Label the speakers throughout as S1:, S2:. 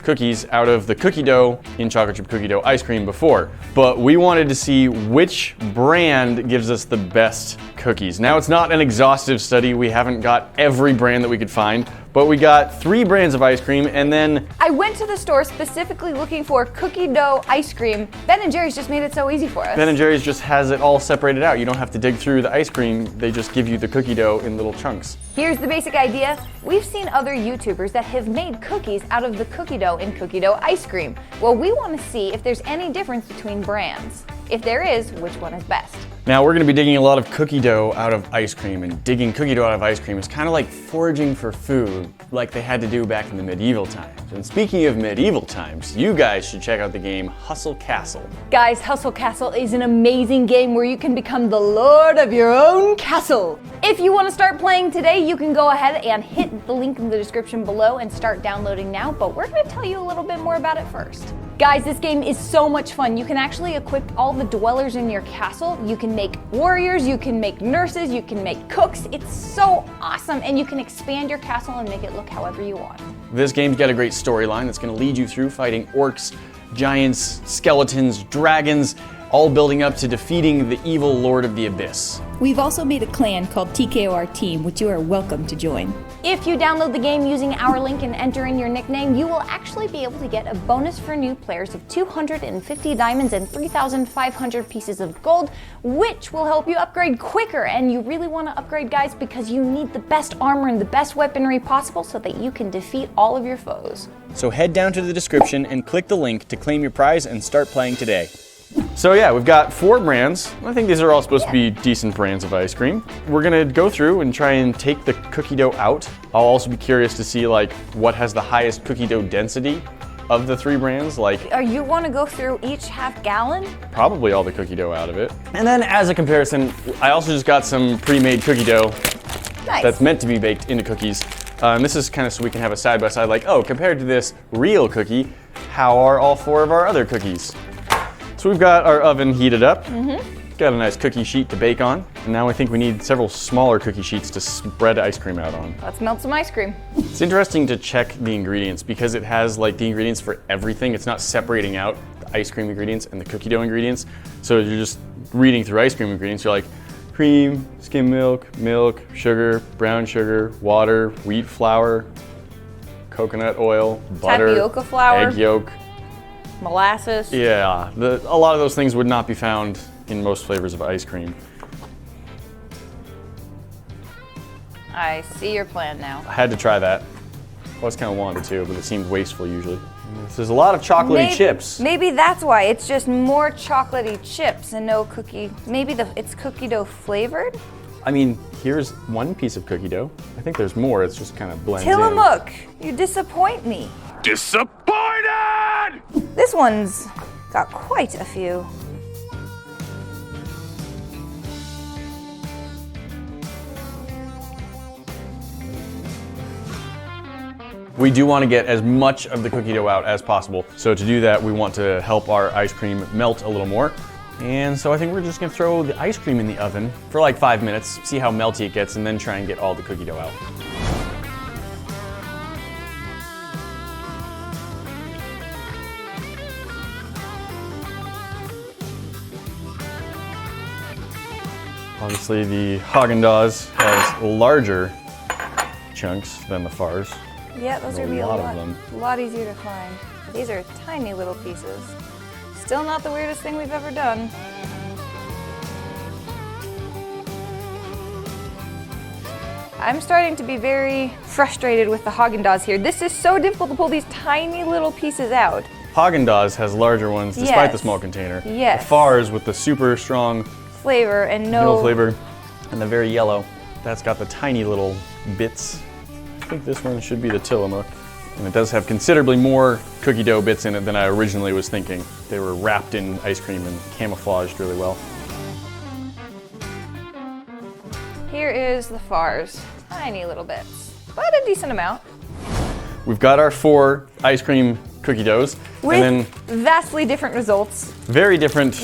S1: cookies out of the cookie dough in chocolate chip cookie dough ice cream before, but we wanted to see which brand gives us the best cookies. Now, it's not an exhaustive study. We haven't got every brand that we could find, but we got 3 brands of ice cream, and then
S2: I went to the store specifically looking for cookie dough ice cream. Ben & Jerry's just made it so easy for us.
S1: Ben & Jerry's just has it all separated out. You don't have to dig through the ice cream. They just give you the cookie dough in little chunks.
S2: Here's the basic idea. We've seen other YouTubers that have made cookies out of the cookie dough in cookie dough ice cream. Well, we want to see if there's any difference between brands. If there is, which one is best?
S1: Now, we're gonna be digging a lot of cookie dough out of ice cream, and digging cookie dough out of ice cream is kind of like foraging for food, like they had to do back in the medieval times. And speaking of medieval times, you guys should check out the game Hustle Castle.
S2: Guys, Hustle Castle is an amazing game where you can become the lord of your own castle. If you want to start playing today, you can go ahead and hit the link in the description below and start downloading now, but we're going to tell you a little bit more about it first. Guys, this game is so much fun. You can actually equip all the dwellers in your castle. You can make warriors, you can make nurses, you can make cooks. It's so awesome, and you can expand your castle and make it look however you want.
S1: This game's got a great storyline that's going to lead you through fighting orcs, giants, skeletons, dragons, all building up to defeating the evil Lord of the Abyss.
S3: We've also made a clan called TKOR Team, which you are welcome to join.
S2: If you download the game using our link and enter in your nickname, you will actually be able to get a bonus for new players of 250 diamonds and 3,500 pieces of gold, which will help you upgrade quicker. And you really want to upgrade, guys, because you need the best armor and the best weaponry possible so that you can defeat all of your foes.
S1: So head down to the description and click the link to claim your prize and start playing today. So yeah, we've got 4 brands. I think these are all supposed to be decent brands of ice cream. We're gonna go through and try and take the cookie dough out. I'll also be curious to see like what has the highest cookie dough density of the 3 brands. Like,
S2: You want to go through each half gallon?
S1: probably all the cookie dough out of it. And then as a comparison, I also just got some pre-made cookie dough
S2: Nice.
S1: that's meant to be baked into cookies. And this is kind of so we can have a side-by-side, like, oh, compared to this real cookie, how are all 4 of our other cookies? So we've got our oven heated up, got a nice cookie sheet to bake on, and now I think we need several smaller cookie sheets to spread ice cream out on.
S2: Let's melt some ice cream.
S1: It's interesting to check the ingredients because it has like the ingredients for everything. It's not separating out the ice cream ingredients and the cookie dough ingredients. So you're just reading through ice cream ingredients, you're like cream, skim milk, milk, sugar, brown sugar, water, wheat flour, coconut oil, butter,
S2: Tapioca flour.
S1: egg yolk.
S2: Molasses.
S1: Yeah, a lot of those things would not be found in most flavors of ice cream.
S2: I see your plan now.
S1: I had to try that. I always kind of wanted to, but it seemed wasteful usually. There's a lot of chocolatey chips.
S2: Maybe that's why. It's just more chocolatey chips and no cookie. Maybe it's cookie dough flavored?
S1: I mean, here's one piece of cookie dough. I think there's more, it's just kind of blends in.
S2: Tillamook, you disappoint me.
S1: Disappointed!
S2: This one's got quite a few.
S1: We do want to get as much of the cookie dough out as possible. So to do that, we want to help our ice cream melt a little more. And so I think we're just gonna throw the ice cream in the oven for like 5 minutes, see how melty it gets, and then try and get all the cookie dough out. Obviously the Haagen-Dazs has larger chunks than the Fars.
S2: Yeah, those are
S1: A
S2: gonna be
S1: lot of them.
S2: a lot easier to find. These are tiny little pieces. Still not the weirdest thing we've ever done. I'm starting to be very frustrated with the Haagen-Dazs here. This is so difficult to pull these tiny little pieces out.
S1: Haagen-Dazs has larger ones despite the
S2: Yes.
S1: small container.
S2: Yes.
S1: The Fars with the super strong
S2: Flavor and
S1: vanilla
S2: no
S1: flavor and the very yellow, that's got the tiny little bits. I think this one should be the Tillamook. And it does have considerably more cookie dough bits in it than I originally was thinking. They were wrapped in ice cream and camouflaged really well.
S2: Here is the Fars. Tiny little bits, but a decent amount.
S1: We've got our 4 ice cream cookie doughs,
S2: With
S1: and then
S2: vastly different results.
S1: very different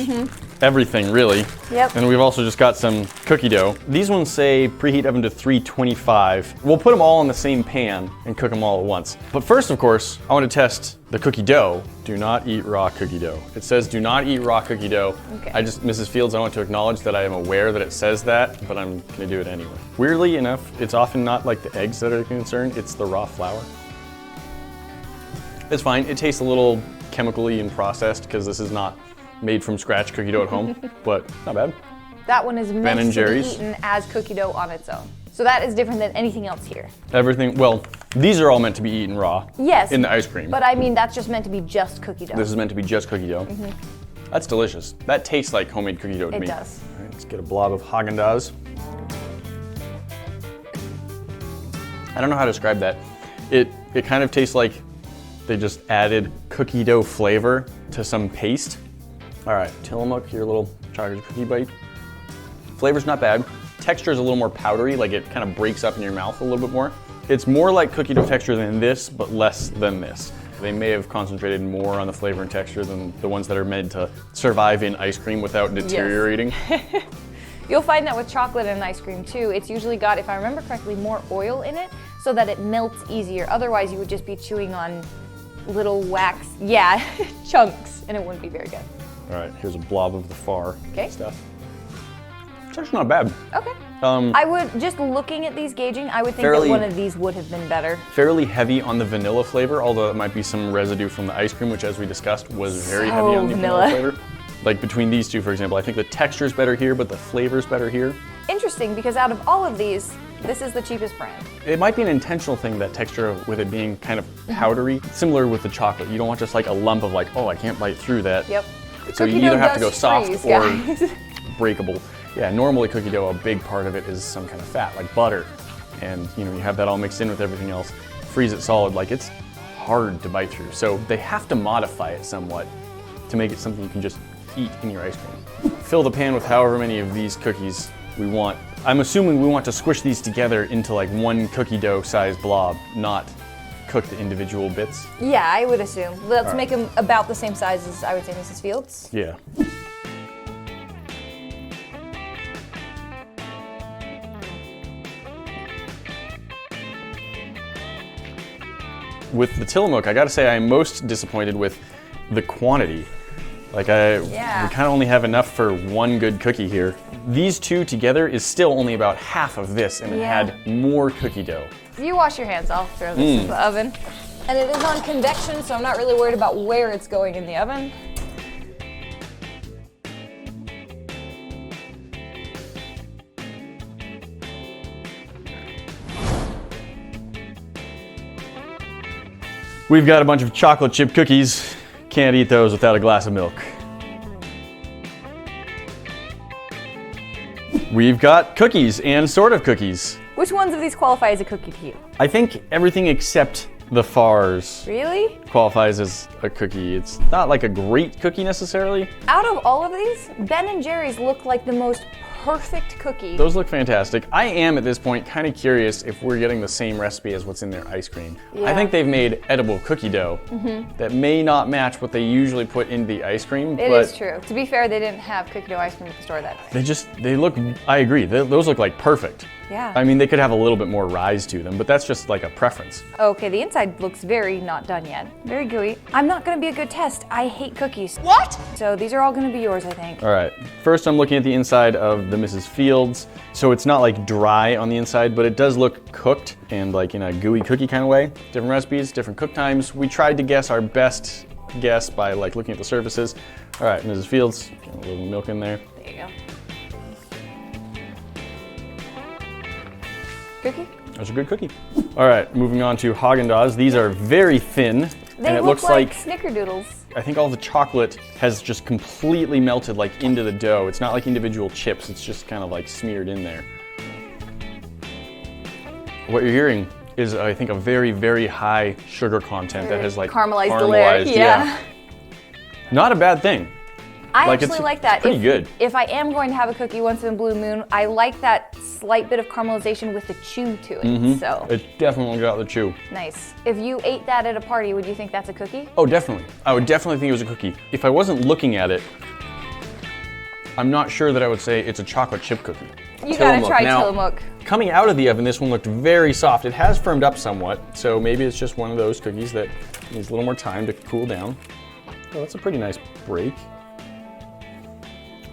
S1: everything really.
S2: Yep.
S1: And we've also just got some cookie dough. These ones say preheat oven to 325. We'll put them all in the same pan and cook them all at once. But first, of course, I want to test the cookie dough. Do not eat raw cookie dough. It says do not eat raw cookie dough.
S2: Okay.
S1: Mrs. Fields, I want to acknowledge that I am aware that it says that, but I'm gonna do it anyway. Weirdly enough, it's often not like the eggs that are the concern, it's the raw flour. It's fine, it tastes a little chemically and processed because this is not made from scratch cookie dough at home, but not bad.
S2: That one is
S1: Ben
S2: meant
S1: and
S2: to be
S1: Jerry's.
S2: eaten as cookie dough on its own. So that is different than anything else here.
S1: Everything, well, these are all meant to be eaten raw.
S2: Yes.
S1: In the ice cream.
S2: But I mean, that's just meant to be just cookie dough.
S1: This is meant to be just cookie dough. That's delicious. That tastes like homemade cookie dough to me.
S2: It does.
S1: All right, let's get a blob of Haagen-Dazs. I don't know how to describe that. It kind of tastes like they just added cookie dough flavor to some paste. All right, Tillamook, your little chocolate cookie bite. Flavor's not bad. Texture is a little more powdery, like it kind of breaks up in your mouth a little bit more. It's more like cookie dough texture than this, but less than this. They may have concentrated more on the flavor and texture than the ones that are meant to survive in ice cream without deteriorating.
S2: You'll find that with chocolate and ice cream too. It's usually got, if I remember correctly, more oil in it so that it melts easier. Otherwise, you would just be chewing on little wax, chunks, and it wouldn't be very good.
S1: All right, here's a blob of the far
S2: Okay.
S1: stuff. It's actually not bad.
S2: Okay. I would, just looking at these gauging, I would think that one of these would have been better.
S1: Fairly heavy on the vanilla flavor, although it might be some residue from the ice cream, which as we discussed was very heavy on the vanilla flavor. Like between these two, for example, I think the texture's better here, but the flavor's better here.
S2: Interesting, because out of all of these, this is the cheapest brand.
S1: It might be an intentional thing, that texture with it being kind of powdery. Similar with the chocolate. You don't want just like a lump of like, oh, I can't bite through that.
S2: Yep.
S1: So you
S2: Cookie
S1: either
S2: dough
S1: have to go
S2: does
S1: soft
S2: freeze,
S1: or
S2: guys.
S1: breakable. Yeah, normally cookie dough, a big part of it is some kind of fat, like butter. And you have that all mixed in with everything else. Freeze it solid, like it's hard to bite through. So they have to modify it somewhat to make it something you can just eat in your ice cream. Fill the pan with however many of these cookies we want. I'm assuming we want to squish these together into like one cookie dough size blob, not cook the individual bits.
S2: Yeah, I would assume. Let's make them about the same size as, I would say, Mrs. Fields.
S1: Yeah. With the Tillamook, I gotta say I'm most disappointed with the quantity. Like we kind of only have enough for one good cookie here. These two together is still only about half of this, and it had more cookie dough.
S2: If you wash your hands, I'll throw this in the oven. And it is on convection, so I'm not really worried about where it's going in the oven.
S1: We've got a bunch of chocolate chip cookies. Can't eat those without a glass of milk. We've got cookies and sort of cookies.
S2: Which ones of these qualify as a cookie to you?
S1: I think everything except the fars
S2: Really?
S1: qualifies as a cookie. It's not like a great cookie necessarily.
S2: Out of all of these, Ben and Jerry's look like the most perfect cookie.
S1: Those look fantastic. I am at this point kind of curious if we're getting the same recipe as what's in their ice cream. I think they've made edible cookie dough that may not match what they usually put in the ice cream.
S2: It
S1: but
S2: is true. To be fair, they didn't have cookie dough ice cream at the store that day.
S1: they look, I agree, those look like perfect.
S2: Yeah.
S1: I mean, they could have a little bit more rise to them, but that's just like a preference.
S2: Okay, the inside looks very not done yet. Very gooey. I'm not gonna be a good test. I hate cookies.
S3: What?
S2: So these are all gonna be yours, I think.
S1: All right, first I'm looking at the inside of the Mrs. Fields. So it's not like dry on the inside, but it does look cooked and like in a gooey cookie kind of way. Different recipes, different cook times. We tried to guess our best guess by like looking at the surfaces. All right, Mrs. Fields, get a little milk in there.
S2: There you go. Cookie?
S1: That's a good cookie. All right, moving on to Haagen-Dazs. These are very thin,
S2: They
S1: and it
S2: look
S1: looks like
S2: snickerdoodles.
S1: I think all the chocolate has just completely melted like into the dough. It's not like individual chips, it's just kind of like smeared in there. What you're hearing is, I think, a very, very high sugar content that has like
S2: caramelized layer. Yeah.
S1: Not a bad thing.
S2: I
S1: Like,
S2: actually
S1: it's
S2: like that.
S1: pretty good.
S2: If I am going to have a cookie once in a blue moon, I like that slight bit of caramelization with the chew to it. So
S1: It definitely got the chew.
S2: nice. If you ate that at a party, would you think that's a cookie?
S1: Oh, definitely. I would definitely think it was a cookie. If I wasn't looking at it, I'm not sure that I would say it's a chocolate chip cookie.
S2: You gotta
S1: Tillamook.
S2: try
S1: Now,
S2: Tillamook.
S1: Coming out of the oven, this one looked very soft. It has firmed up somewhat, so maybe it's just one of those cookies that needs a little more time to cool down. Oh, that's a pretty nice break.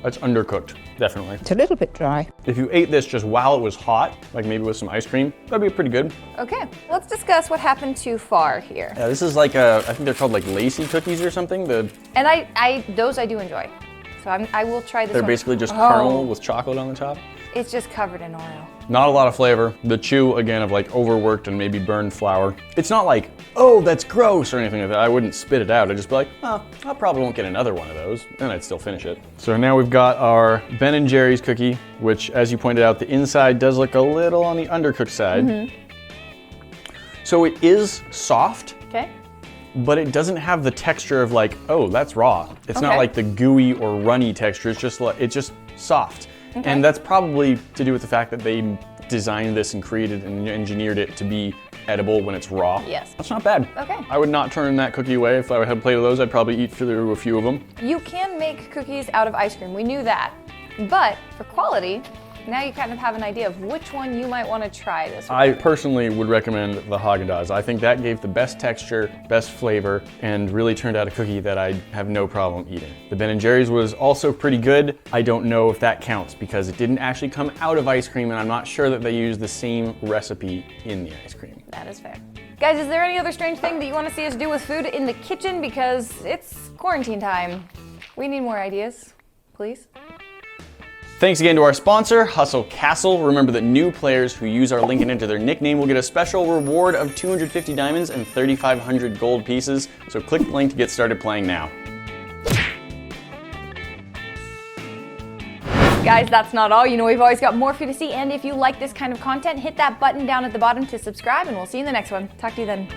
S1: That's undercooked, definitely.
S4: It's a little bit dry.
S1: If you ate this just while it was hot, like maybe with some ice cream, that'd be pretty good.
S2: Okay, let's discuss what happened too far here.
S1: Yeah, this is like I think they're called like lacy cookies or something.
S2: And those I do enjoy. So I will try this
S1: They're
S2: one.
S1: basically just caramel with chocolate on the top.
S2: It's just covered in oil.
S1: Not a lot of flavor. The chew, again, of like overworked and maybe burned flour. It's not like, oh, that's gross or anything like that. I wouldn't spit it out. I'd just be like, oh, I probably won't get another one of those, and I'd still finish it. So now we've got our Ben & Jerry's cookie, which, as you pointed out, the inside does look a little on the undercooked side. So it is soft,
S2: Okay.
S1: but it doesn't have the texture of like, oh, that's raw. It's not
S2: Okay.
S1: like the gooey or runny texture. It's just soft.
S2: Okay.
S1: And that's probably to do with the fact that they designed this and created and engineered it to be edible when it's raw.
S2: Yes.
S1: That's not bad.
S2: Okay.
S1: I would not turn that cookie away. If I had a plate of those, I'd probably eat through a few of them.
S2: You can make cookies out of ice cream. We knew that. But for quality, now you kind of have an idea of which one you might want to try this with.
S1: I personally would recommend the Haagen-Dazs. I think that gave the best texture, best flavor, and really turned out a cookie that I have no problem eating. The Ben & Jerry's was also pretty good. I don't know if that counts because it didn't actually come out of ice cream, and I'm not sure that they used the same recipe in the ice cream.
S2: That is fair. Guys, is there any other strange thing that you want to see us do with food in the kitchen? Because it's quarantine time. We need more ideas, please.
S1: Thanks again to our sponsor, Hustle Castle. Remember that new players who use our link and enter their nickname will get a special reward of 250 diamonds and 3,500 gold pieces. So click the link to get started playing now.
S2: Guys, that's not all. You know we've always got more for you to see. And if you like this kind of content, hit that button down at the bottom to subscribe, and we'll see you in the next one. Talk to you then.